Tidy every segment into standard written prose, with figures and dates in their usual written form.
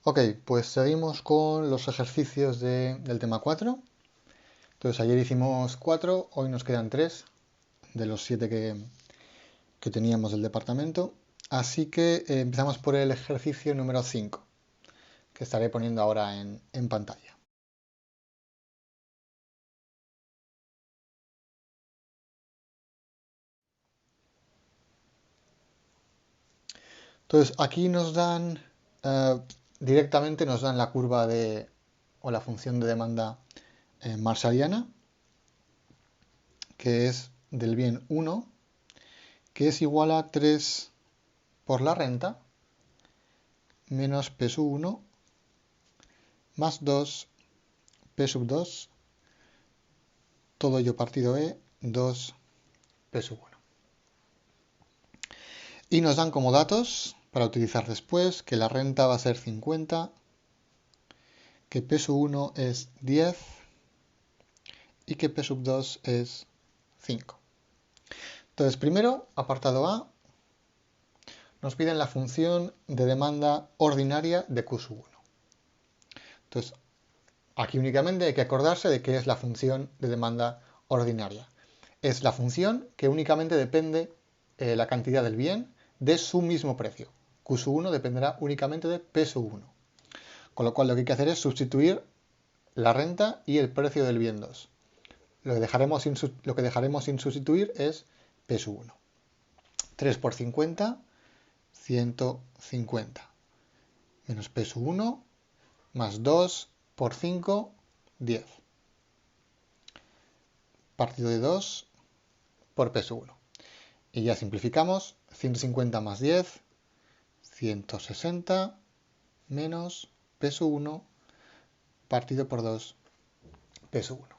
Ok, pues seguimos con los ejercicios del tema 4. Entonces ayer hicimos 4, hoy nos quedan 3 de los 7 que teníamos del departamento. Así que empezamos por el ejercicio número 5, que estaré poniendo ahora en pantalla. Entonces aquí nos dan, eh, directamente nos dan la curva o la función de demanda marshalliana, que es del bien 1, que es igual a 3 por la renta menos P sub 1 más 2 P sub 2, todo ello partido E, 2 P sub 1. Y nos dan como datos, para utilizar después, que la renta va a ser 50, que P sub 1 es 10 y que P sub 2 es 5. Entonces, primero, apartado A, nos piden la función de demanda ordinaria de Q sub 1. Entonces, aquí únicamente hay que acordarse de qué es la función de demanda ordinaria. Es la función que únicamente depende la cantidad del bien de su mismo precio. Q sub 1 dependerá únicamente de P sub 1. Con lo cual lo que hay que hacer es sustituir la renta y el precio del bien 2. Lo que dejaremos sin sustituir es P sub 1. 3 por 50, 150. Menos P sub 1, más 2 por 5, 10. Partido de 2 por P sub 1. Y ya simplificamos, 150 más 10, 160, menos P sub 1 partido por 2, P sub 1.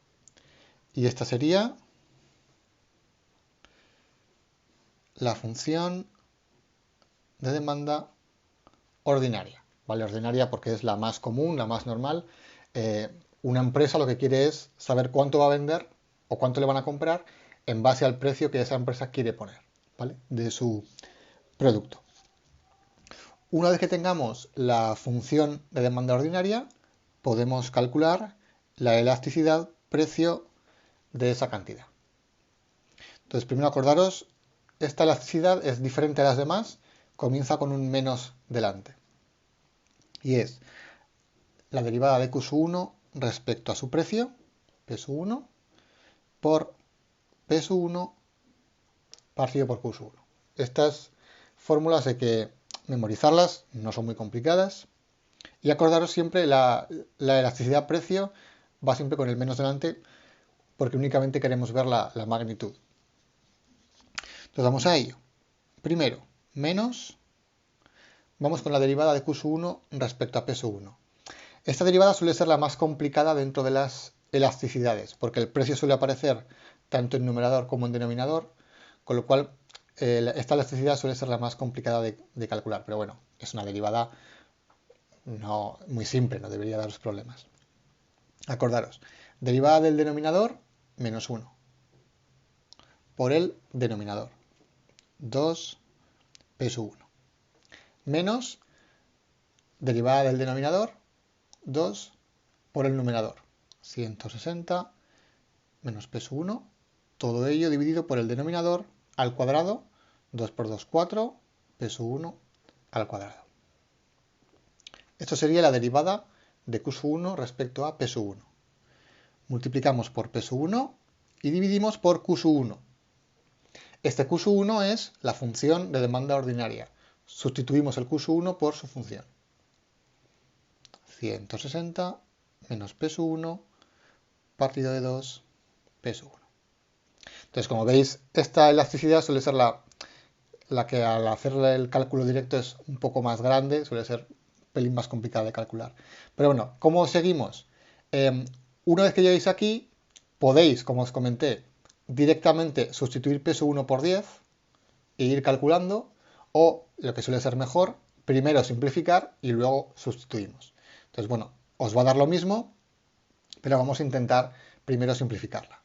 Y esta sería la función de demanda ordinaria. ¿Vale? Ordinaria porque es la más común, la más normal. Una empresa lo que quiere es saber cuánto va a vender o cuánto le van a comprar en base al precio que esa empresa quiere poner, ¿vale? De su producto. Una vez que tengamos la función de demanda ordinaria, podemos calcular la elasticidad precio de esa cantidad. Entonces, primero acordaros, esta elasticidad es diferente a las demás, comienza con un menos delante. Y es la derivada de Q sub 1 respecto a su precio, P sub 1, por P sub 1 partido por Q sub 1. Estas fórmulas hay que memorizarlas, no son muy complicadas. Y acordaros siempre la elasticidad precio va siempre con el menos delante porque únicamente queremos ver la magnitud. Entonces vamos a ello. Primero, menos, vamos con la derivada de Q sub 1 respecto a P sub 1. Esta derivada suele ser la más complicada dentro de las elasticidades, porque el precio suele aparecer tanto en numerador como en denominador, con lo cual esta elasticidad suele ser la más complicada de calcular. Pero bueno, es una derivada no muy simple, no debería daros problemas. Acordaros, derivada del denominador, menos 1, por el denominador, 2 P sub 1, menos derivada del denominador, 2 por el numerador, 160 menos P sub 1, todo ello dividido por el denominador al cuadrado, 2 por 2, 4, P sub 1 al cuadrado. Esto sería la derivada de Q sub 1 respecto a P sub 1. Multiplicamos por P sub 1 y dividimos por Q sub 1. Este Q sub 1 es la función de demanda ordinaria. Sustituimos el Q sub 1 por su función. 160 menos P sub 1 partido de 2 P sub 1. Entonces, como veis, esta elasticidad suele ser la que al hacer el cálculo directo es un poco más grande, suele ser un pelín más complicada de calcular. Pero bueno, ¿cómo seguimos? Una vez que lleguéis aquí, podéis, como os comenté, directamente sustituir P sub 1 por 10 e ir calculando, o lo que suele ser mejor, primero simplificar y luego sustituimos. Entonces, bueno, os va a dar lo mismo, pero vamos a intentar primero simplificarla.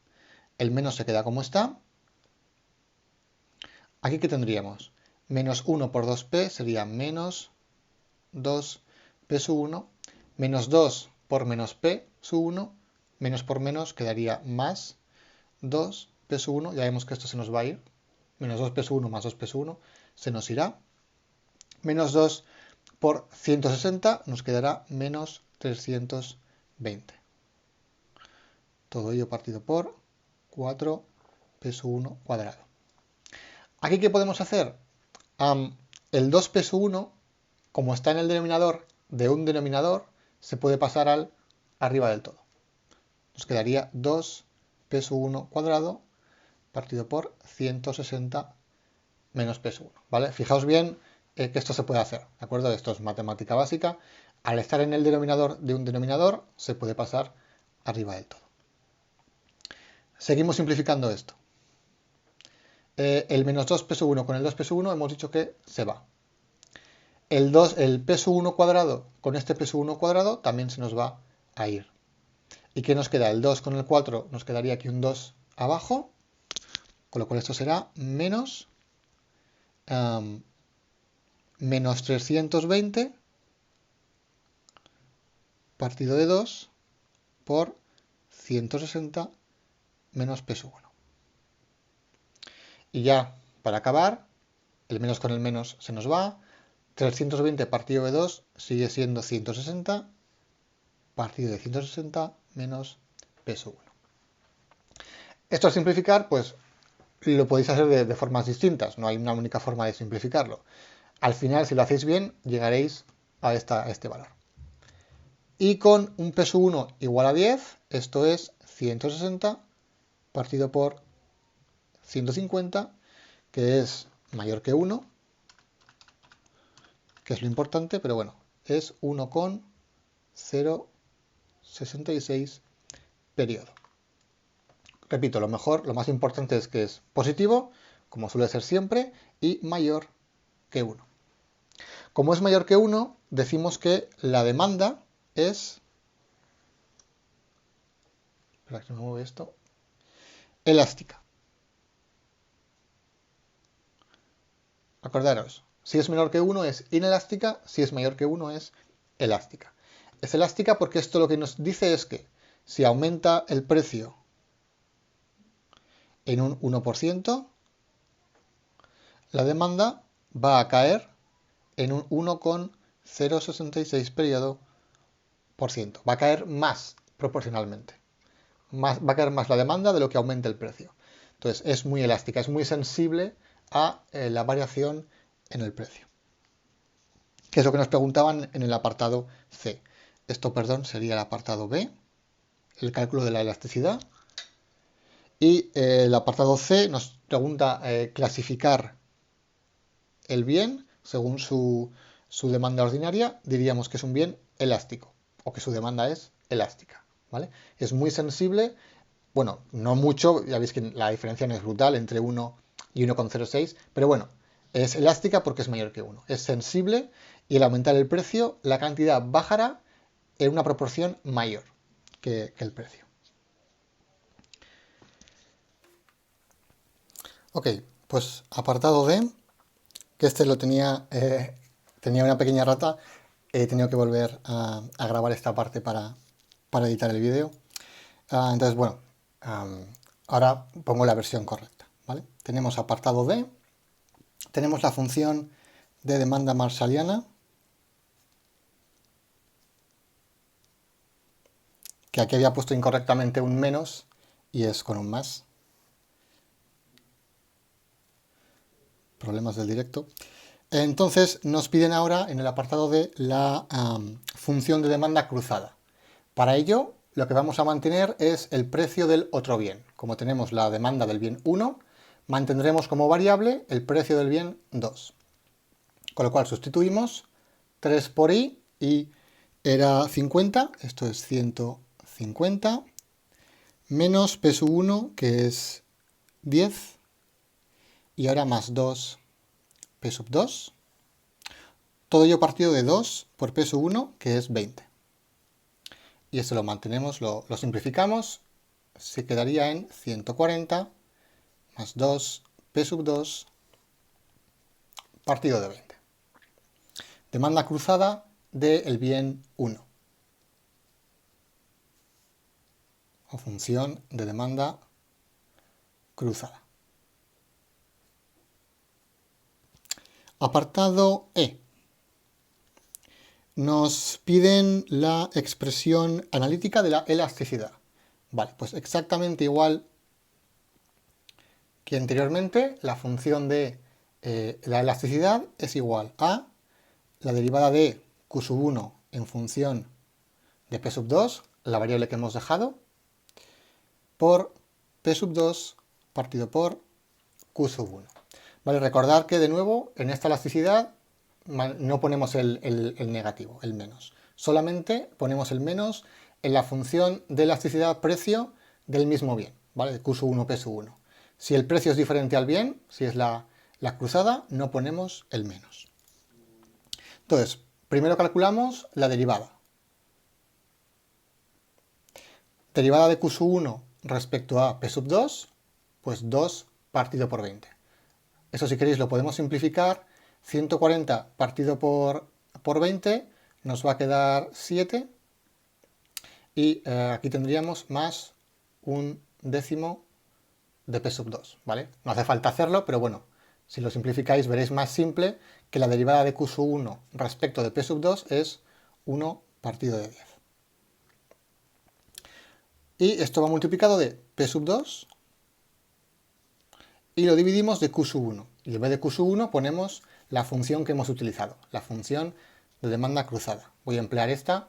El menos se queda como está. Aquí, ¿qué tendríamos? Menos 1 por 2p sería menos 2 P sub 1, menos 2 por menos P sub 1, menos por menos quedaría más 2 P sub 1, ya vemos que esto se nos va a ir, menos 2 P sub 1 más 2 P sub 1 se nos irá, menos 2 por 160 nos quedará menos 320. Todo ello partido por 4 P sub 1 cuadrado. ¿Aquí qué podemos hacer? El 2P sub 1, como está en el denominador de un denominador, se puede pasar al arriba del todo. Nos quedaría 2P sub 1 cuadrado partido por 160 menos P sub 1. ¿Vale? Fijaos bien que esto se puede hacer, ¿de acuerdo? Esto es matemática básica. Al estar en el denominador de un denominador, se puede pasar arriba del todo. Seguimos simplificando esto. El menos 2P sub 1 con el 2P sub 1 hemos dicho que se va. El P sub 1 cuadrado con este P sub 1 cuadrado también se nos va a ir. ¿Y qué nos queda? El 2 con el 4 nos quedaría aquí un 2 abajo, con lo cual esto será menos, menos 320 partido de 2 por 160 menos P sub 1. Y ya, para acabar, el menos con el menos se nos va. 320 partido de 2 sigue siendo 160 partido de 160 menos P sub 1. Esto al simplificar, pues lo podéis hacer de formas distintas. No hay una única forma de simplificarlo. Al final, si lo hacéis bien, llegaréis a este valor. Y con un P sub 1 igual a 10, esto es 160 partido por 150, que es mayor que 1, que es lo importante, pero bueno, es 1,066 periodo. Repito, lo más importante es que es positivo, como suele ser siempre, y mayor que 1. Como es mayor que 1, decimos que la demanda es... Espera que me mueve esto. Elástica. Acordaros, si es menor que 1 es inelástica, si es mayor que 1 es elástica. Es elástica porque esto lo que nos dice es que si aumenta el precio en un 1%, la demanda va a caer en un 1,066 periodo por ciento. Va a caer más proporcionalmente. Va a caer más la demanda de lo que aumente el precio. Entonces es muy elástica, es muy sensible a la variación en el precio. Que es lo que nos preguntaban en el apartado C. Esto, perdón, sería el apartado B, el cálculo de la elasticidad. Y el apartado C nos pregunta clasificar el bien según su demanda ordinaria. Diríamos que es un bien elástico o que su demanda es elástica, ¿vale? Es muy sensible, bueno, no mucho, ya veis que la diferencia no es brutal entre 1 y 1,06, pero bueno, es elástica porque es mayor que 1. Es sensible y al aumentar el precio, la cantidad bajará en una proporción mayor que el precio. Ok, pues apartado D, que este lo tenía una pequeña rata, he tenido que volver a grabar esta parte para editar el vídeo. Entonces, bueno, ahora pongo la versión correcta, ¿vale? Tenemos apartado D, tenemos la función de demanda marshalliana, que aquí había puesto incorrectamente un menos y es con un más. Problemas del directo. Entonces nos piden ahora en el apartado de la función de demanda cruzada. Para ello lo que vamos a mantener es el precio del otro bien. Como tenemos la demanda del bien 1, mantendremos como variable el precio del bien 2. Con lo cual sustituimos 3 por i era 50, esto es 150, menos P sub 1 que es 10, y ahora más 2 P sub 2, todo ello partido de 2 por P sub 1, que es 20. Y esto lo mantenemos, lo simplificamos, se quedaría en 140 más 2 P sub 2 partido de 20. Demanda cruzada del bien 1. O función de demanda cruzada. Apartado E. Nos piden la expresión analítica de la elasticidad. Vale, pues exactamente igual que anteriormente, la función de la elasticidad es igual a la derivada de Q1 en función de P2, la variable que hemos dejado, por P2 partido por Q1. Vale, recordar que de nuevo en esta elasticidad no ponemos el negativo, el menos. Solamente ponemos el menos en la función de elasticidad precio del mismo bien, ¿vale? De Q1, P1. Si el precio es diferente al bien, si es la cruzada, no ponemos el menos. Entonces, primero calculamos la derivada. Derivada de Q1 respecto a P2, pues 2 partido por 20. Eso si queréis lo podemos simplificar. 140 partido por 20 nos va a quedar 7. Y aquí tendríamos más un décimo de P2, ¿vale? No hace falta hacerlo, pero bueno, si lo simplificáis veréis más simple que la derivada de Q1 respecto de P2 es 1 partido de 10. Y esto va multiplicado de P2 y lo dividimos de Q1. Y en vez de Q1 ponemos la función que hemos utilizado, la función de demanda cruzada. Voy a emplear esta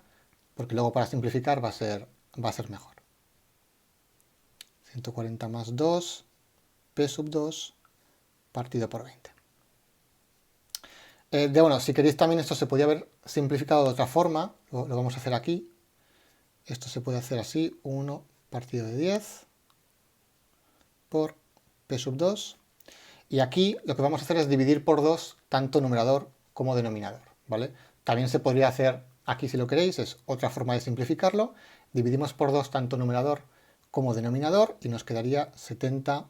porque luego para simplificar va a ser mejor. 140 más 2, P2 partido por 20. Bueno, si queréis también esto se podría haber simplificado de otra forma, lo vamos a hacer aquí. Esto se puede hacer así, 1 partido de 10 por P2. Y aquí lo que vamos a hacer es dividir por 2 tanto numerador como denominador, ¿vale? También se podría hacer aquí si lo queréis, es otra forma de simplificarlo. Dividimos por 2 tanto numerador como denominador y nos quedaría 70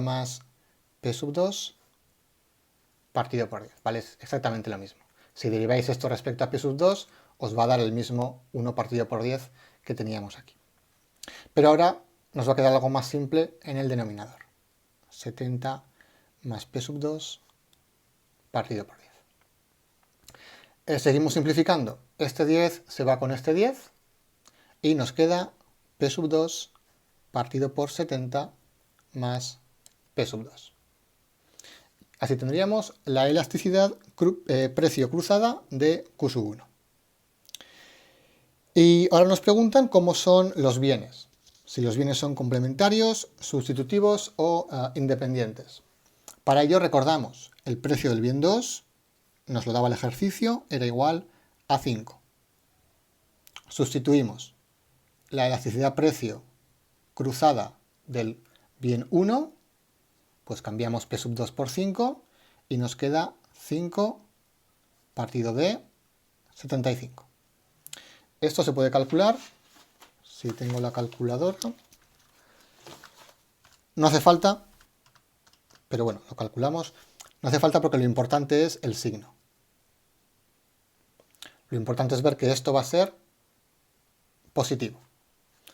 más P2 partido por 10, ¿vale? Es exactamente lo mismo. Si deriváis esto respecto a P2, os va a dar el mismo 1 partido por 10 que teníamos aquí. Pero ahora nos va a quedar algo más simple en el denominador. 70 más P2 partido por 10. Seguimos simplificando. Este 10 se va con este 10 y nos queda P2 partido por 70 más P2. Así tendríamos la elasticidad precio cruzada de Q1. Y ahora nos preguntan cómo son los bienes. Si los bienes son complementarios, sustitutivos o independientes. Para ello recordamos, el precio del bien 2 nos lo daba el ejercicio, era igual a 5. Sustituimos la elasticidad precio cruzada del bien 1, pues cambiamos P2 por 5 y nos queda 5 partido de 75. Esto se puede calcular, si tengo la calculadora. No hace falta, pero bueno, lo calculamos. No hace falta porque lo importante es el signo. Lo importante es ver que esto va a ser positivo.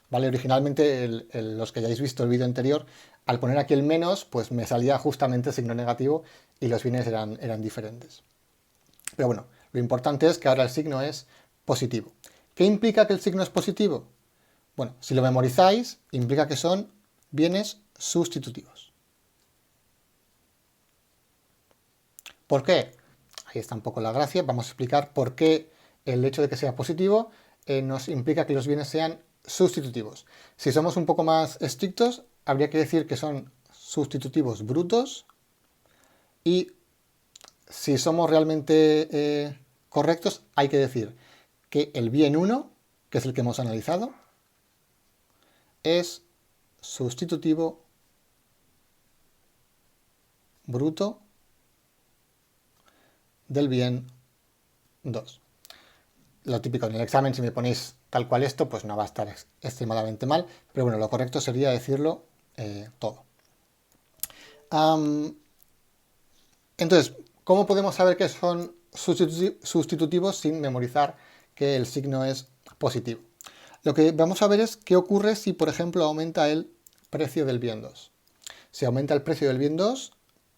¿Vale? Originalmente, los que hayáis visto el vídeo anterior, al poner aquí el menos, pues me salía justamente el signo negativo y los bienes eran diferentes. Pero bueno, lo importante es que ahora el signo es positivo. ¿Qué implica que el signo es positivo? Bueno, si lo memorizáis, implica que son bienes sustitutivos. ¿Por qué? Ahí está un poco la gracia. Vamos a explicar por qué el hecho de que sea positivo nos implica que los bienes sean sustitutivos. Si somos un poco más estrictos, habría que decir que son sustitutivos brutos, y si somos realmente correctos, hay que decir que el bien 1, que es el que hemos analizado, es sustitutivo bruto del bien 2. Lo típico en el examen, si me ponéis tal cual esto, pues no va a estar extremadamente mal, pero bueno, lo correcto sería decirlo todo. Entonces, ¿cómo podemos saber que son sustitutivos sin memorizar que el signo es positivo. Lo que vamos a ver es qué ocurre si, por ejemplo, aumenta el precio del bien 2. Si aumenta el precio del bien 2,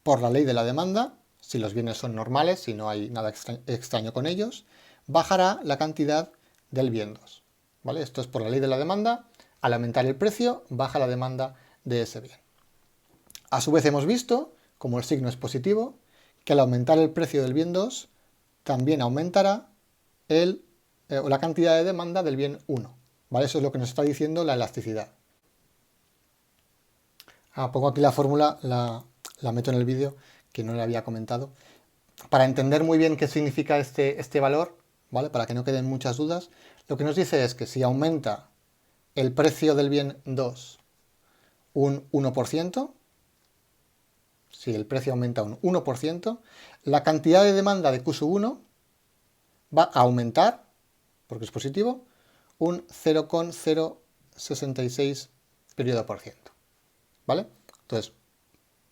por la ley de la demanda, si los bienes son normales, si no hay nada extraño con ellos, bajará la cantidad del bien 2. ¿Vale? Esto es por la ley de la demanda. Al aumentar el precio, baja la demanda de ese bien. A su vez hemos visto, como el signo es positivo, que al aumentar el precio del bien 2, también aumentará la cantidad de demanda del bien 1. ¿Vale? Eso es lo que nos está diciendo la elasticidad. Pongo aquí la fórmula, la meto en el vídeo, que no le había comentado. Para entender muy bien qué significa este valor, ¿vale? Para que no queden muchas dudas, lo que nos dice es que si aumenta el precio del bien 2 un 1%, si el precio aumenta un 1%, la cantidad de demanda de Q1 va a aumentar, porque es positivo, un 0,066 periodo por ciento. ¿Vale? Entonces,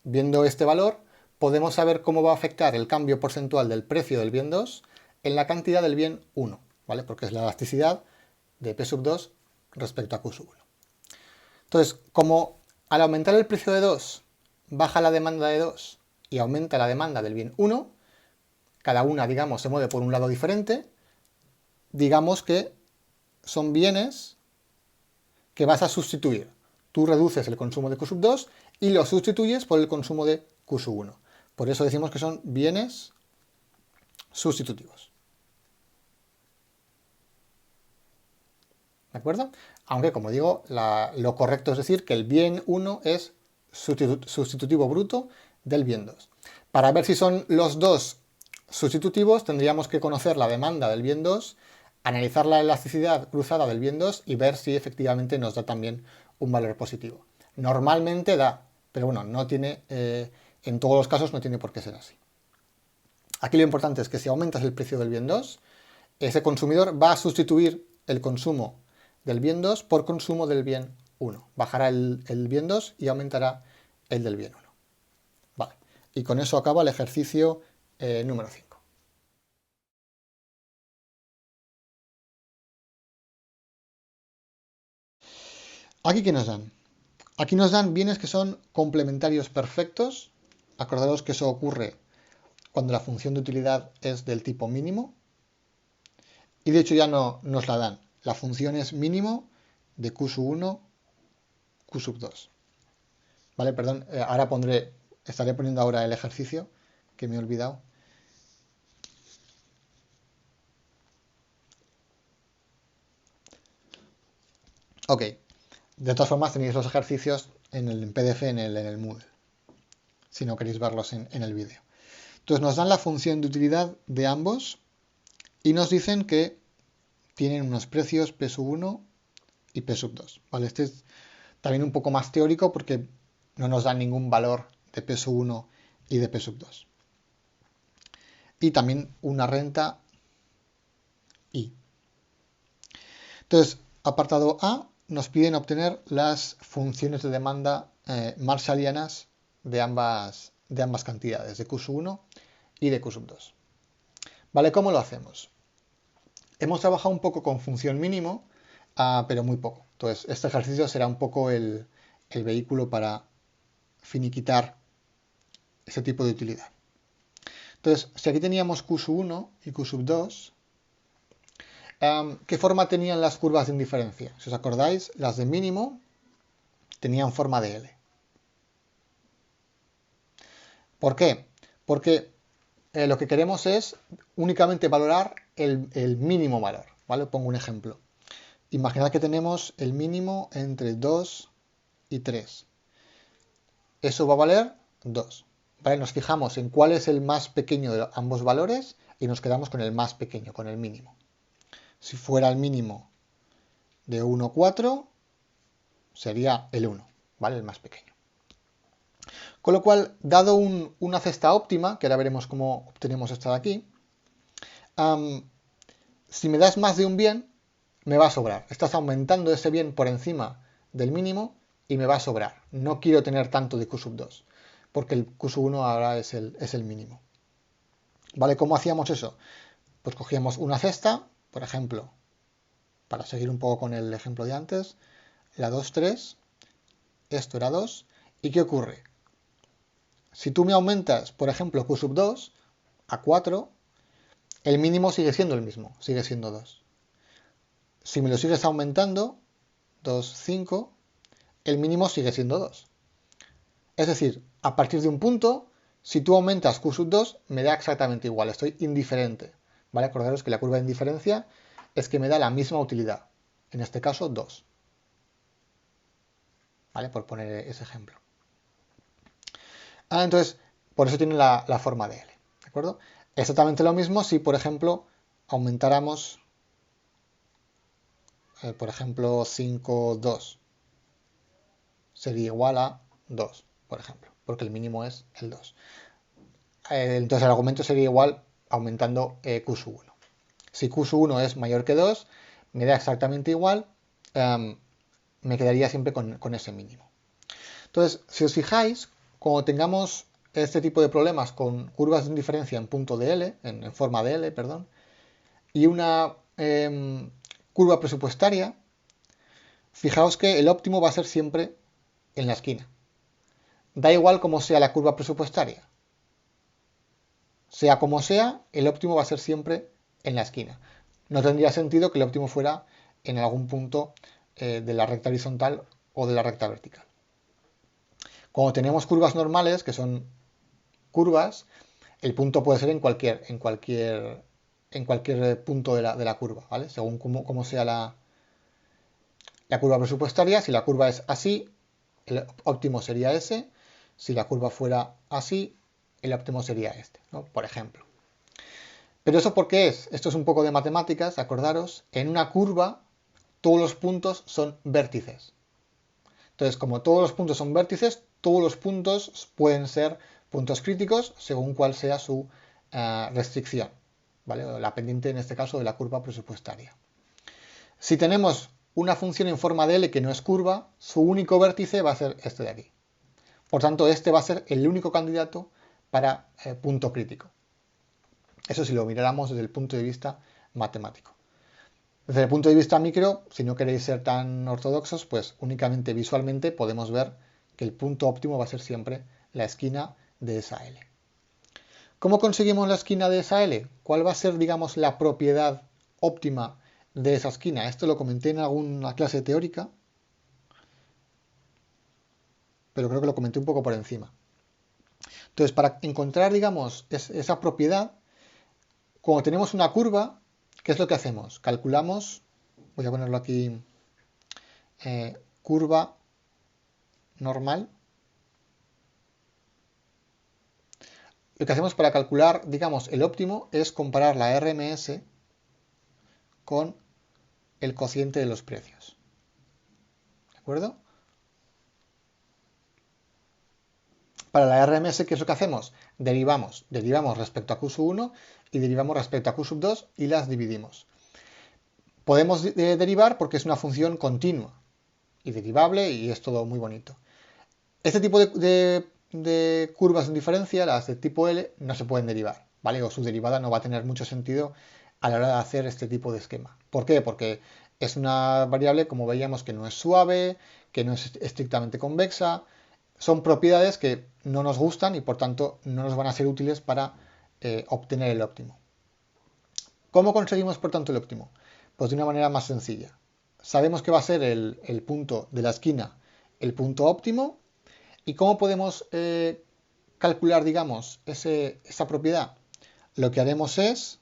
viendo este valor, podemos saber cómo va a afectar el cambio porcentual del precio del bien 2 en la cantidad del bien 1, ¿vale? Porque es la elasticidad de P sub 2 respecto a Q sub 1. Entonces, como al aumentar el precio de 2 baja la demanda de 2 y aumenta la demanda del bien 1, cada una, digamos, se mueve por un lado diferente, digamos que son bienes que vas a sustituir. Tú reduces el consumo de Q sub 2 y lo sustituyes por el consumo de Q sub 1. Por eso decimos que son bienes sustitutivos. ¿De acuerdo? Aunque, como digo, lo correcto es decir que el bien 1 es sustitutivo bruto del bien 2. Para ver si son los dos sustitutivos, tendríamos que conocer la demanda del bien 2, analizar la elasticidad cruzada del bien 2 y ver si efectivamente nos da también un valor positivo. Normalmente da, pero bueno, no tiene, en todos los casos no tiene por qué ser así. Aquí lo importante es que si aumentas el precio del bien 2, ese consumidor va a sustituir el consumo del bien 2 por consumo del bien 1. Bajará el bien 2 y aumentará el del bien 1. Vale. Y con eso acaba el ejercicio número 5. ¿Aquí qué nos dan? Aquí nos dan bienes que son complementarios perfectos. Acordaros que eso ocurre cuando la función de utilidad es del tipo mínimo. Y de hecho ya no nos la dan. La función es mínimo de Q sub 1, Q sub 2. ¿Vale? Perdón, ahora estaré poniendo ahora el ejercicio que me he olvidado. Ok, de todas formas tenéis los ejercicios en el PDF en el Moodle, si no queréis verlos en el vídeo. Entonces nos dan la función de utilidad de ambos y nos dicen que tienen unos precios P sub 1 y P sub 2. ¿Vale? Este es también un poco más teórico porque no nos dan ningún valor de P sub 1 y de P sub 2. Y también una renta I. Entonces, apartado A, nos piden obtener las funciones de demanda marshallianas de ambas cantidades, de Q sub 1 y de Q sub 2. ¿Vale? ¿Cómo lo hacemos? Hemos trabajado un poco con función mínimo, pero muy poco. Entonces, este ejercicio será un poco el vehículo para finiquitar ese tipo de utilidad. Entonces, si aquí teníamos Q sub 1 y Q sub 2, ¿qué forma tenían las curvas de indiferencia? Si os acordáis, las de mínimo tenían forma de L. ¿Por qué? Porque lo que queremos es únicamente valorar el mínimo valor. ¿Vale? Pongo un ejemplo. Imaginad que tenemos el mínimo entre 2 y 3. Eso va a valer 2. ¿Vale? Nos fijamos en cuál es el más pequeño de ambos valores y nos quedamos con el más pequeño, con el mínimo. Si fuera el mínimo de 1, 4, sería el 1, ¿vale? El más pequeño. Con lo cual, dado una cesta óptima, que ahora veremos cómo obtenemos esta de aquí, si me das más de un bien, me va a sobrar. Estás aumentando ese bien por encima del mínimo y me va a sobrar. No quiero tener tanto de Q sub 2, porque el Q sub 1 ahora es el mínimo. ¿Vale? ¿Cómo hacíamos eso? Pues cogíamos una cesta, por ejemplo, para seguir un poco con el ejemplo de antes, la 2, 3, esto era 2, ¿y qué ocurre? Si tú me aumentas, por ejemplo, q sub 2 a 4, el mínimo sigue siendo el mismo, sigue siendo 2. Si me lo sigues aumentando, 2, 5, el mínimo sigue siendo 2. Es decir, a partir de un punto, si tú aumentas q sub 2, me da exactamente igual, estoy indiferente. ¿Vale? Acordaros que la curva de indiferencia es que me da la misma utilidad, en este caso 2. ¿Vale? Por poner ese ejemplo. Entonces, por eso tiene la forma de L. ¿De acuerdo? Exactamente lo mismo si, por ejemplo, aumentáramos, por ejemplo, 5, 2. Sería igual a 2, por ejemplo, porque el mínimo es el 2. Entonces el argumento sería igual aumentando q sub 1. Si q sub 1 es mayor que 2, me da exactamente igual, me quedaría siempre con ese mínimo. Entonces, si os fijáis, cuando tengamos este tipo de problemas con curvas de indiferencia en punto de L, en forma de L, perdón, y una curva presupuestaria, fijaos que el óptimo va a ser siempre en la esquina. Da igual cómo sea la curva presupuestaria. Sea como sea, el óptimo va a ser siempre en la esquina. No tendría sentido que el óptimo fuera en algún punto de la recta horizontal o de la recta vertical. Cuando tenemos curvas normales, que son curvas, el punto puede ser en cualquier punto de la curva, ¿vale? Según cómo sea la curva presupuestaria, si la curva es así, el óptimo sería ese. Si la curva fuera así, el óptimo sería este, ¿no? Por ejemplo. ¿Pero eso por qué es? Esto es un poco de matemáticas, acordaros. En una curva, todos los puntos son vértices. Entonces, como todos los puntos son vértices, todos los puntos pueden ser puntos críticos según cuál sea su restricción, ¿vale? La pendiente, en este caso, de la curva presupuestaria. Si tenemos una función en forma de L que no es curva, su único vértice va a ser este de aquí. Por tanto, este va a ser el único candidato para punto crítico. Eso si lo miráramos desde el punto de vista matemático. Desde el punto de vista micro, si no queréis ser tan ortodoxos, pues únicamente visualmente podemos ver que el punto óptimo va a ser siempre la esquina de esa L. ¿Cómo conseguimos la esquina de esa L? ¿Cuál va a ser, digamos, la propiedad óptima de esa esquina? Esto lo comenté en alguna clase teórica, pero creo que lo comenté un poco por encima. Entonces, para encontrar, digamos, esa propiedad, cuando tenemos una curva, ¿qué es lo que hacemos? Calculamos, voy a ponerlo aquí, curva normal. Lo que hacemos para calcular, digamos, el óptimo es comparar la RMS con el cociente de los precios. ¿De acuerdo? Para la RMS, ¿qué es lo que hacemos? Derivamos respecto a Q sub 1 y derivamos respecto a Q sub 2 y las dividimos. Podemos derivar porque es una función continua y derivable y es todo muy bonito. Este tipo de curvas en diferencia, las de tipo L, no se pueden derivar, ¿vale? O su derivada no va a tener mucho sentido a la hora de hacer este tipo de esquema. ¿Por qué? Porque es una variable, como veíamos, que no es suave, que no es estrictamente convexa. Son propiedades que no nos gustan y por tanto no nos van a ser útiles para obtener el óptimo. ¿Cómo conseguimos por tanto el óptimo? Pues de una manera más sencilla. Sabemos que va a ser el punto de la esquina el punto óptimo. ¿Y cómo podemos calcular, digamos, esa propiedad? Lo que haremos es,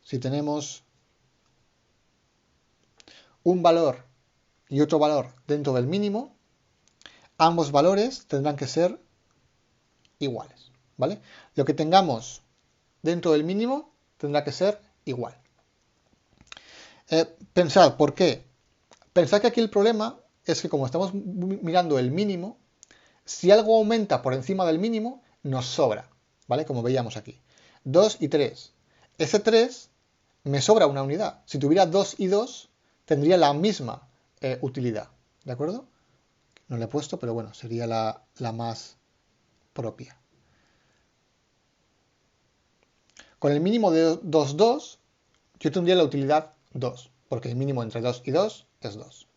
si tenemos un valor y otro valor dentro del mínimo, ambos valores tendrán que ser iguales, ¿vale? Lo que tengamos dentro del mínimo tendrá que ser igual. Pensad, ¿por qué? Pensad que aquí el problema es que como estamos mirando el mínimo, si algo aumenta por encima del mínimo, nos sobra, ¿vale? Como veíamos aquí. 2 y 3. Ese 3 me sobra una unidad. Si tuviera 2 y 2, tendría la misma utilidad, ¿de acuerdo? No le he puesto, pero bueno, sería la más propia. Con el mínimo de 2, 2, yo tendría la utilidad 2, porque el mínimo entre 2 y 2 es 2.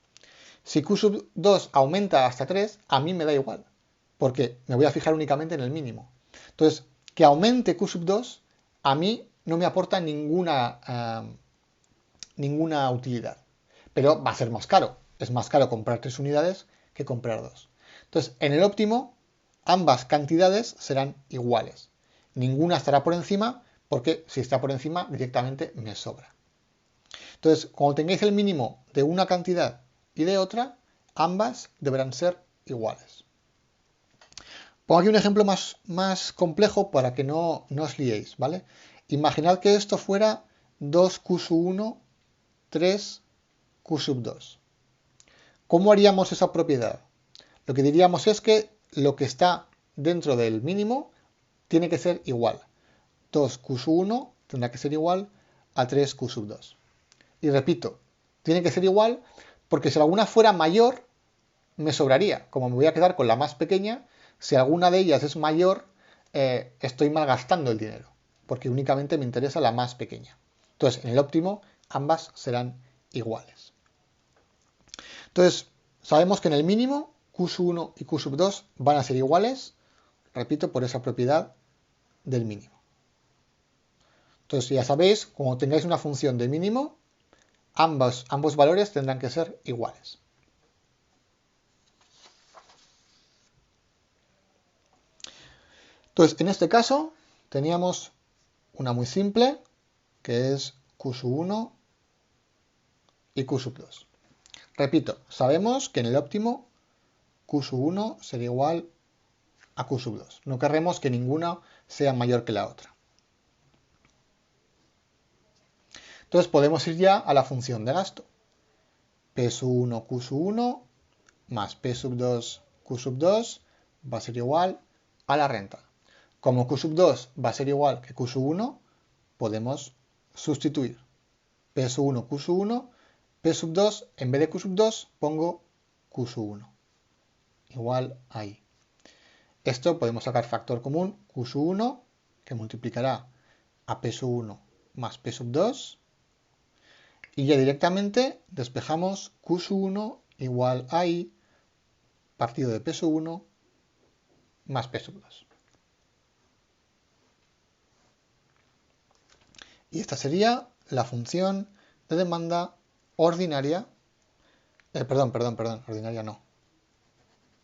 Si q sub 2 aumenta hasta 3, a mí me da igual, porque me voy a fijar únicamente en el mínimo. Entonces, que aumente q sub 2 a mí no me aporta ninguna utilidad, pero va a ser más caro. Es más caro comprar 3 unidades que comprar 2. Entonces, en el óptimo, ambas cantidades serán iguales. Ninguna estará por encima, porque si está por encima, directamente me sobra. Entonces, cuando tengáis el mínimo de una cantidad y de otra, ambas deberán ser iguales. Pongo aquí un ejemplo más complejo para que no os liéis, ¿vale? Imaginad que esto fuera 2q sub 1, 3q sub 2. ¿Cómo haríamos esa propiedad? Lo que diríamos es que lo que está dentro del mínimo tiene que ser igual. 2q sub 1 tendrá que ser igual a 3q sub 2. Y repito, tiene que ser igual porque si alguna fuera mayor, me sobraría. Como me voy a quedar con la más pequeña, si alguna de ellas es mayor, estoy malgastando el dinero, porque únicamente me interesa la más pequeña. Entonces, en el óptimo, ambas serán iguales. Entonces, sabemos que en el mínimo, q sub 1 y q sub 2 van a ser iguales, repito, por esa propiedad del mínimo. Entonces, ya sabéis, cuando tengáis una función de mínimo, ambos valores tendrán que ser iguales. Entonces, en este caso, teníamos una muy simple, que es q sub 1 y q sub 2. Repito, sabemos que en el óptimo q sub 1 será igual a q sub 2. No querremos que ninguna sea mayor que la otra. Entonces podemos ir ya a la función de gasto. P sub 1 q sub 1 más P sub 2 q sub 2 va a ser igual a la renta. Como q sub 2 va a ser igual que q sub 1, podemos sustituir. P sub 1 q sub 1, P sub 2, en vez de q sub 2 pongo q sub 1. Igual ahí. Esto podemos sacar factor común q sub 1, que multiplicará a P sub 1 más P sub 2. Y ya directamente despejamos q sub 1 igual a i partido de P sub 1 más P sub 2. Y esta sería la función de demanda ordinaria. Perdón, ordinaria no.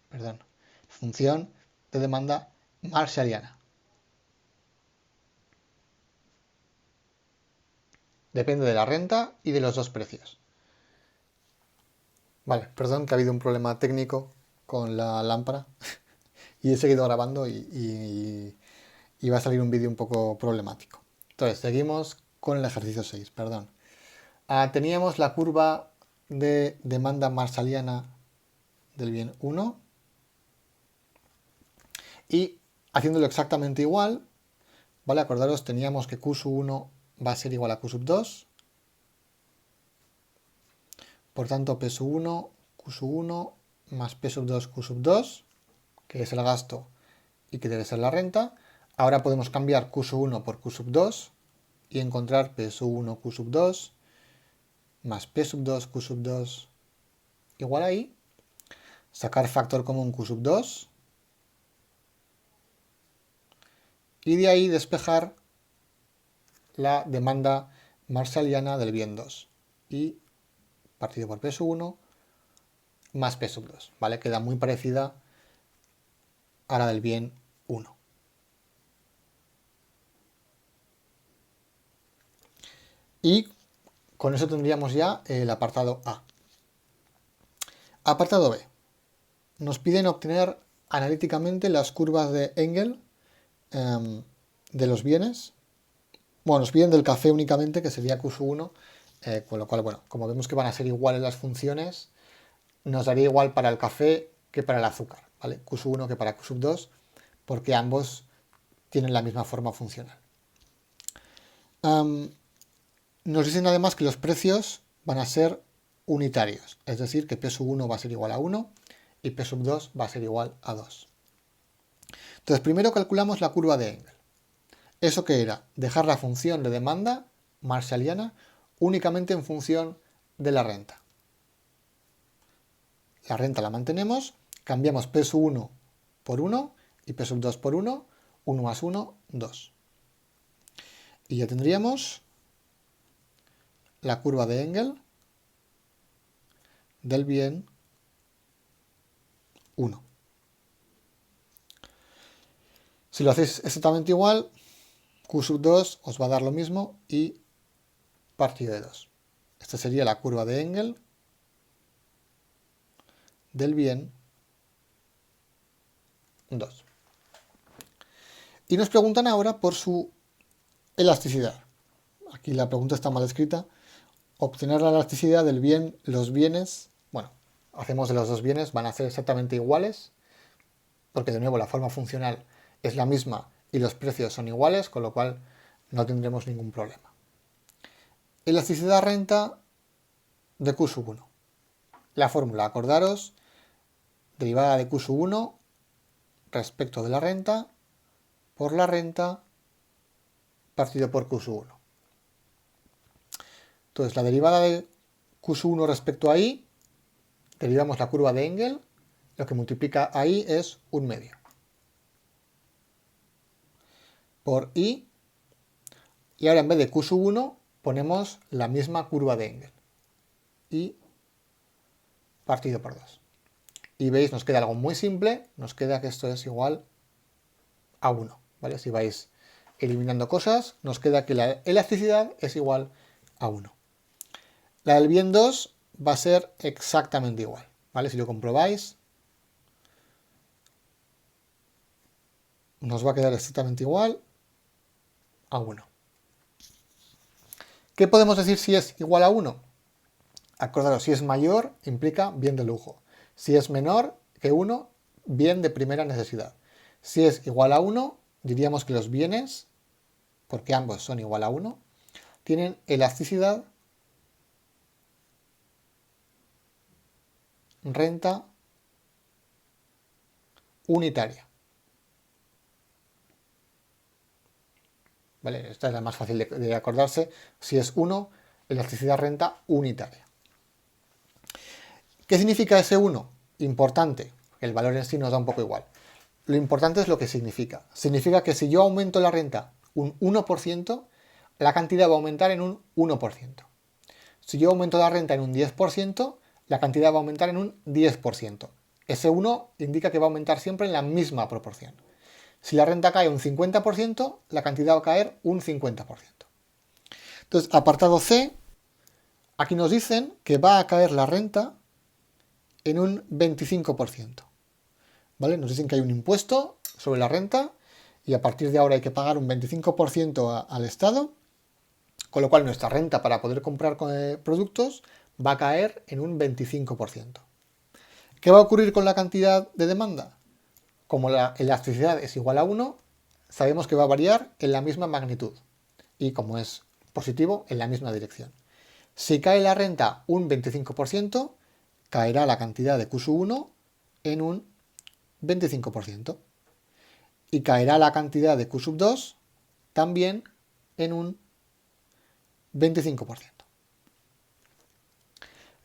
Perdón. Función de demanda marshalliana. Depende de la renta y de los dos precios. Vale, perdón que ha habido un problema técnico con la lámpara y he seguido grabando y va a salir un vídeo un poco problemático. Entonces, seguimos con el ejercicio 6, perdón. Teníamos la curva de demanda marshalliana del bien 1 y haciéndolo exactamente igual, ¿vale? Acordaros, teníamos que q sub 1 va a ser igual a q sub 2. Por tanto, P sub 1, q sub 1 más P sub 2, q sub 2, que es el gasto y que debe ser la renta. Ahora podemos cambiar q sub 1 por q sub 2 y encontrar P sub 1, q sub 2 más P sub 2, q sub 2 igual a i. Sacar factor común q sub 2 y de ahí despejar la demanda marshalliana del bien 2 y partido por P sub 1 más P sub 2, ¿vale? Queda muy parecida a la del bien 1. Y con eso tendríamos ya el apartado A. Apartado B. Nos piden obtener analíticamente las curvas de Engel de los bienes. Bueno, nos piden del café únicamente, que sería q sub 1, con lo cual, bueno, como vemos que van a ser iguales las funciones, nos daría igual para el café que para el azúcar, ¿vale? Q sub 1 que para q sub 2, porque ambos tienen la misma forma funcional. Nos dicen además que los precios van a ser unitarios, es decir, que P sub 1 va a ser igual a 1 y P sub 2 va a ser igual a 2. Entonces, primero calculamos la curva de Engel. ¿Eso qué era? Dejar la función de demanda marshalliana únicamente en función de la renta. La renta la mantenemos, cambiamos P sub 1 por 1 y P sub 2 por 1, 1 más 1, 2. Y ya tendríamos la curva de Engel del bien 1. Si lo hacéis exactamente igual, Q sub 2 os va a dar lo mismo y partido de 2. Esta sería la curva de Engel del bien 2. Y nos preguntan ahora por su elasticidad. Aquí la pregunta está mal escrita. Obtener la elasticidad del bien, los bienes, bueno, hacemos de los dos bienes, van a ser exactamente iguales, porque de nuevo la forma funcional es la misma y los precios son iguales, con lo cual no tendremos ningún problema. Elasticidad renta de Q sub 1. La fórmula, acordaros, derivada de Q sub 1 respecto de la renta por la renta partido por Q sub 1. Entonces, la derivada de Q sub 1 respecto a I, derivamos la curva de Engel, lo que multiplica a I es 1 medio. Por I, y ahora en vez de Q sub 1 ponemos la misma curva de Engel. I partido por 2. Y veis, nos queda algo muy simple, nos queda que esto es igual a 1. ¿Vale? Si vais eliminando cosas, nos queda que la elasticidad es igual a 1. La del bien 2 va a ser exactamente igual. ¿Vale? Si lo comprobáis, nos va a quedar exactamente igual a 1. ¿Qué podemos decir si es igual a 1? Acordaros, si es mayor, implica bien de lujo. Si es menor que 1, bien de primera necesidad. Si es igual a 1, diríamos que los bienes, porque ambos son igual a 1, tienen elasticidad renta unitaria. ¿Vale? Esta es la más fácil de acordarse. Si es 1, elasticidad renta unitaria. ¿Qué significa ese 1? Importante. El valor en sí nos da un poco igual. Lo importante es lo que significa. Significa que si yo aumento la renta un 1%, la cantidad va a aumentar en un 1%. Si yo aumento la renta en un 10%, la cantidad va a aumentar en un 10%. Ese 1 indica que va a aumentar siempre en la misma proporción. Si la renta cae un 50%, la cantidad va a caer un 50%. Entonces, apartado C, aquí nos dicen que va a caer la renta en un 25%. ¿Vale? Nos dicen que hay un impuesto sobre la renta y a partir de ahora hay que pagar un 25% al Estado, con lo cual nuestra renta para poder comprar productos va a caer en un 25%. ¿Qué va a ocurrir con la cantidad de demanda? Como la elasticidad es igual a 1, sabemos que va a variar en la misma magnitud y como es positivo, en la misma dirección. Si cae la renta un 25%, caerá la cantidad de Q sub 1 en un 25%. Y caerá la cantidad de Q sub 2 también en un 25%.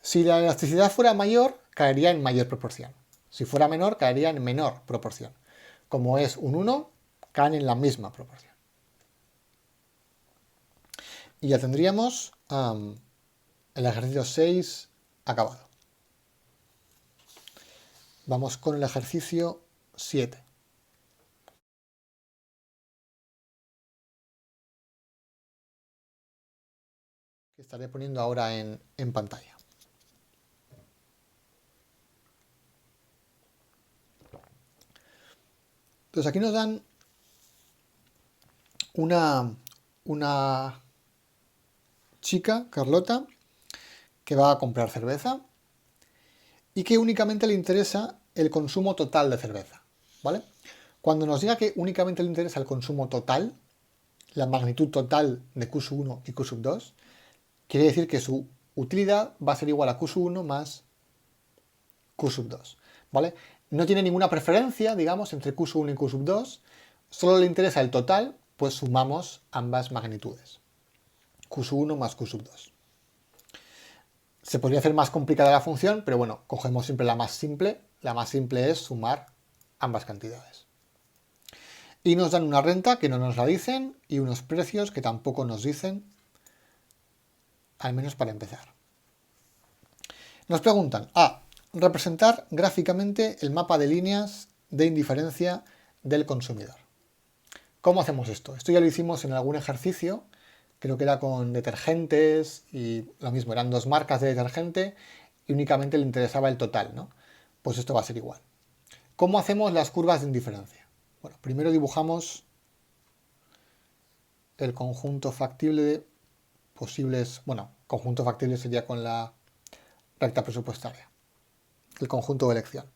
Si la elasticidad fuera mayor, caería en mayor proporción. Si fuera menor, caería en menor proporción. Como es un 1, caen en la misma proporción. Y ya tendríamos el ejercicio 6 acabado. Vamos con el ejercicio 7. Que estaré poniendo ahora en pantalla. Entonces aquí nos dan una chica, Carlota, que va a comprar cerveza y que únicamente le interesa el consumo total de cerveza, ¿vale? Cuando nos diga que únicamente le interesa el consumo total, la magnitud total de Q sub 1 y Q sub 2, quiere decir que su utilidad va a ser igual a Q sub 1 más Q sub 2, ¿vale? No tiene ninguna preferencia, digamos, entre Q sub 1 y Q sub 2, solo le interesa el total, pues sumamos ambas magnitudes, Q1 más Q2. Se podría hacer más complicada la función, pero bueno, cogemos siempre la más simple. La más simple es sumar ambas cantidades. Y nos dan una renta que no nos la dicen y unos precios que tampoco nos dicen, al menos para empezar. Nos preguntan, representar gráficamente el mapa de líneas de indiferencia del consumidor. ¿Cómo hacemos esto? Esto ya lo hicimos en algún ejercicio, creo que era con detergentes y lo mismo, eran dos marcas de detergente y únicamente le interesaba el total, ¿no? Pues esto va a ser igual. ¿Cómo hacemos las curvas de indiferencia? Bueno, primero dibujamos el conjunto factible de posibles, bueno, conjunto factible sería con la recta presupuestaria, el conjunto de elección.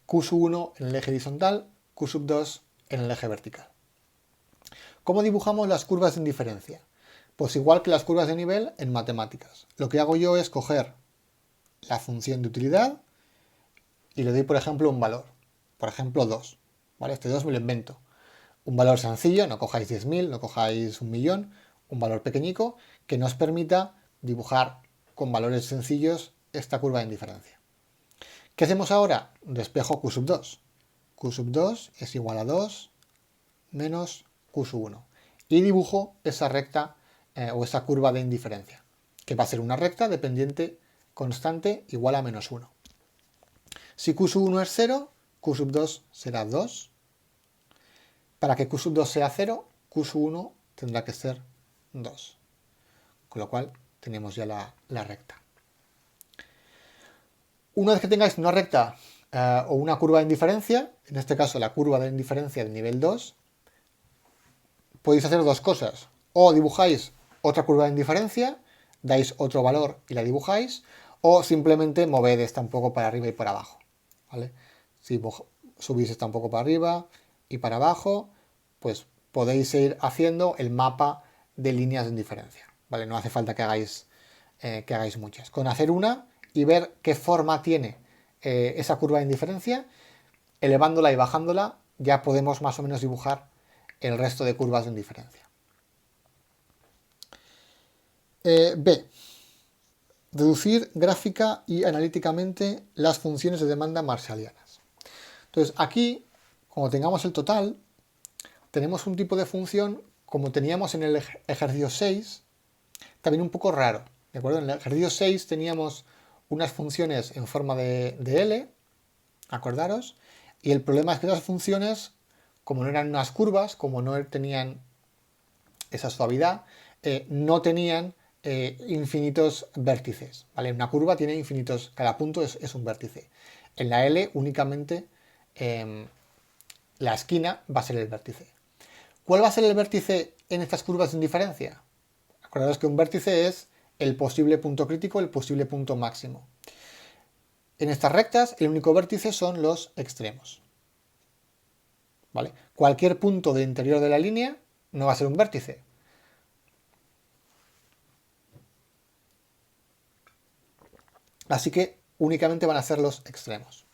Q1 en el eje horizontal, Q2 en el eje vertical. ¿Cómo dibujamos las curvas de indiferencia? Pues igual que las curvas de nivel en matemáticas. Lo que hago yo es coger la función de utilidad y le doy, por ejemplo, un valor. Por ejemplo, 2. ¿Vale? Este 2 me lo invento. Un valor sencillo, no cojáis 10.000, no cojáis 1.000.000, un valor pequeñico que nos permita dibujar con valores sencillos esta curva de indiferencia. ¿Qué hacemos ahora? Despejo Q2. Q2 es igual a 2 menos Q1. Y dibujo esa recta o esa curva de indiferencia, que va a ser una recta dependiente constante igual a menos 1. Si Q1 es 0, Q2 será 2. Para que Q2 sea 0, Q1 tendrá que ser 2. Con lo cual tenemos ya la recta. Una vez que tengáis una recta o una curva de indiferencia, en este caso la curva de indiferencia del nivel 2, podéis hacer dos cosas. O dibujáis otra curva de indiferencia, dais otro valor y la dibujáis, o simplemente moved esta un poco para arriba y para abajo. ¿Vale? Si subís esta un poco para arriba y para abajo, pues podéis ir haciendo el mapa de líneas de indiferencia. ¿Vale? No hace falta que hagáis muchas. Con hacer una y ver qué forma tiene esa curva de indiferencia, elevándola y bajándola, ya podemos más o menos dibujar el resto de curvas de indiferencia. B. Deducir gráfica y analíticamente las funciones de demanda marshallianas. Entonces aquí, como tengamos el total, tenemos un tipo de función como teníamos en el ejercicio 6, también un poco raro. ¿De acuerdo? En el ejercicio 6 teníamos unas funciones en forma de L, acordaros, y el problema es que esas funciones, como no eran unas curvas, como no tenían esa suavidad, no tenían infinitos vértices. ¿Vale? Una curva tiene infinitos, cada punto es un vértice. En la L únicamente la esquina va a ser el vértice. ¿Cuál va a ser el vértice en estas curvas de indiferencia? Acordaos que un vértice es el posible punto crítico, el posible punto máximo. En estas rectas el único vértice son los extremos. ¿Vale? Cualquier punto del interior de la línea no va a ser un vértice. Así que únicamente van a ser los extremos.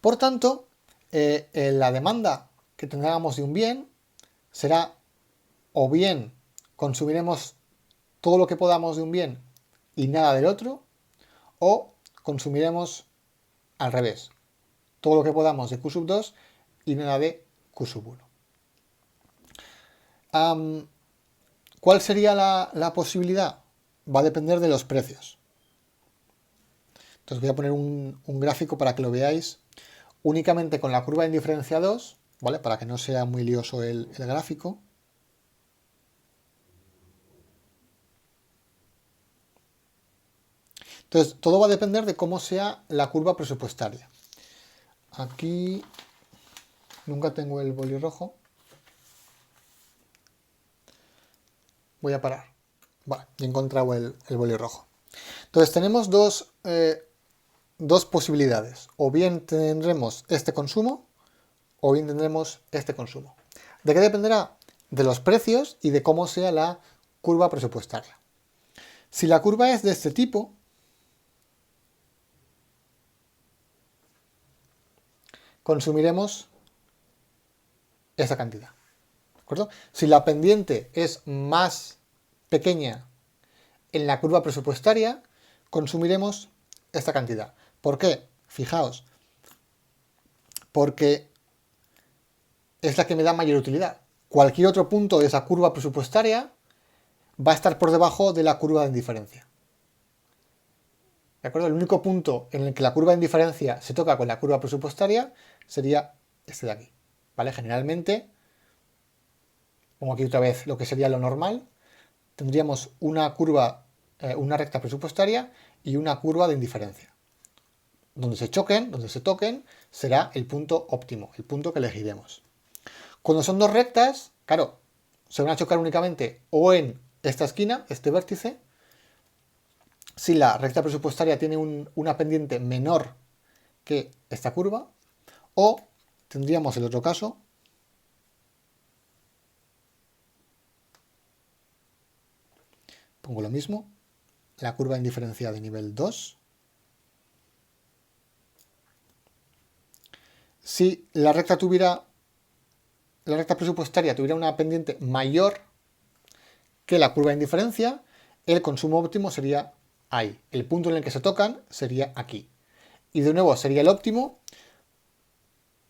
Por tanto, la demanda que tengamos de un bien será o bien consumiremos todo lo que podamos de un bien y nada del otro, o consumiremos al revés, todo lo que podamos de Q2 y nada de Q1. ¿Cuál sería la posibilidad? Va a depender de los precios. Entonces voy a poner un gráfico para que lo veáis únicamente con la curva de indiferencia 2, ¿vale? Para que no sea muy lioso el gráfico. Entonces, todo va a depender de cómo sea la curva presupuestaria. Aquí nunca tengo el boli rojo. Voy a parar. Vale, he encontrado el boli rojo. Entonces, tenemos dos posibilidades. O bien tendremos este consumo, o bien tendremos este consumo. ¿De qué dependerá? De los precios y de cómo sea la curva presupuestaria. Si la curva es de este tipo, consumiremos esa cantidad. acuerdo? Si la pendiente es más pequeña en la curva presupuestaria, consumiremos esta cantidad. ¿Por qué? Fijaos, porque es la que me da mayor utilidad. Cualquier otro punto de esa curva presupuestaria va a estar por debajo de la curva de indiferencia. ¿De acuerdo? El único punto en el que la curva de indiferencia se toca con la curva presupuestaria sería este de aquí. ¿Vale? Generalmente, pongo aquí otra vez lo que sería lo normal, tendríamos una curva, una recta presupuestaria y una curva de indiferencia. Donde se choquen, donde se toquen, será el punto óptimo, el punto que elegiremos. Cuando son dos rectas, claro, se van a chocar únicamente o en esta esquina, este vértice, si la recta presupuestaria tiene una pendiente menor que esta curva, o tendríamos el otro caso, pongo lo mismo, la curva de indiferencia de nivel 2. Si la recta presupuestaria tuviera una pendiente mayor que la curva de indiferencia, el consumo óptimo sería ahí. El punto en el que se tocan sería aquí. Y de nuevo sería el óptimo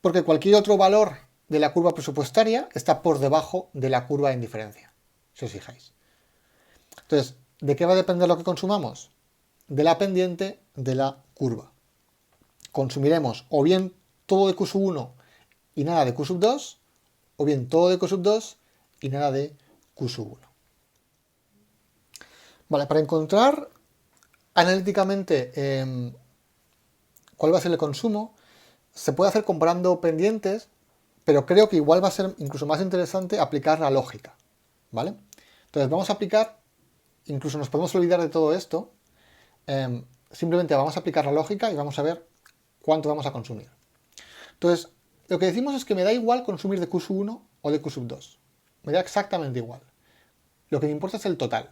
porque cualquier otro valor de la curva presupuestaria está por debajo de la curva de indiferencia, si os fijáis. Entonces, ¿de qué va a depender lo que consumamos? De la pendiente de la curva. Consumiremos o bien todo de Q1 y nada de Q2, o bien todo de Q2 y nada de Q1. Vale, para encontrar analíticamente cuál va a ser el consumo, se puede hacer comparando pendientes, pero creo que igual va a ser incluso más interesante aplicar la lógica, ¿vale? Entonces vamos a aplicar, incluso nos podemos olvidar de todo esto, simplemente vamos a aplicar la lógica y vamos a ver cuánto vamos a consumir. Entonces, lo que decimos es que me da igual consumir de Q1 o de Q2. Me da exactamente igual. Lo que me importa es el total.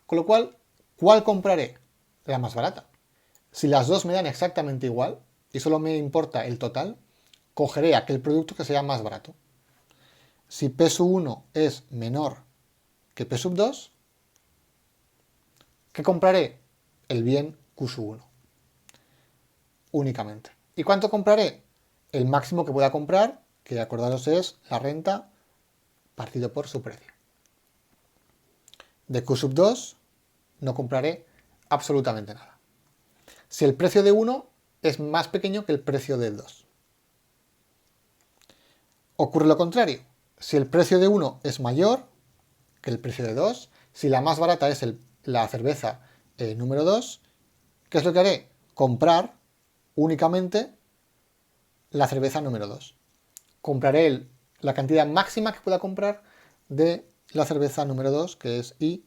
Con lo cual, ¿cuál compraré? La más barata. Si las dos me dan exactamente igual y solo me importa el total, cogeré aquel producto que sea más barato. Si P1 es menor que P2, ¿qué compraré? El bien Q1. Únicamente. ¿Y cuánto compraré? El máximo que pueda comprar, que acordaros es la renta partido por su precio. De Q2 no compraré absolutamente nada. Si el precio de 1 es más pequeño que el precio del 2. Ocurre lo contrario. Si el precio de 1 es mayor que el precio de 2, si la más barata es la cerveza número 2, ¿qué es lo que haré? Comprar únicamente la cerveza número 2. Compraré la cantidad máxima que pueda comprar de la cerveza número 2, que es I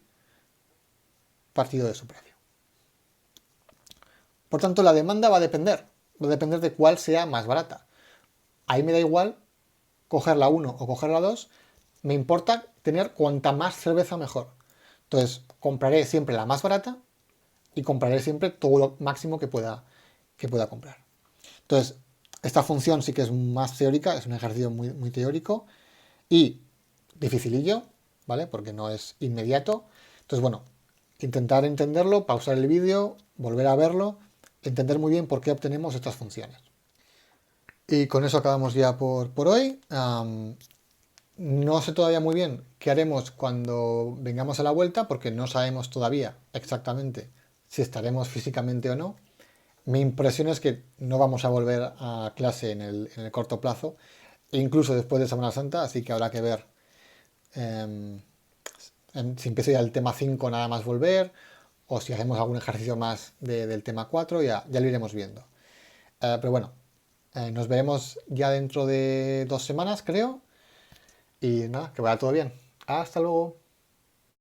partido de su precio. Por tanto, la demanda va a depender de cuál sea más barata. Ahí me da igual coger la 1 o coger la 2, me importa tener cuanta más cerveza mejor. Entonces, compraré siempre la más barata y compraré siempre todo lo máximo que pueda comprar. Entonces, esta función sí que es más teórica, es un ejercicio muy, muy teórico y dificilillo, ¿vale? Porque no es inmediato. Entonces, bueno, intentar entenderlo, pausar el vídeo, volver a verlo, entender muy bien por qué obtenemos estas funciones. Y con eso acabamos ya por hoy. No sé todavía muy bien qué haremos cuando vengamos a la vuelta, porque no sabemos todavía exactamente si estaremos físicamente o no. Mi impresión es que no vamos a volver a clase en el corto plazo, incluso después de Semana Santa, así que habrá que ver si empiezo ya el tema 5 nada más volver, o si hacemos algún ejercicio más del tema 4, ya lo iremos viendo. Pero bueno, nos veremos ya dentro de 2 semanas, creo. Y nada, que vaya todo bien. Hasta luego.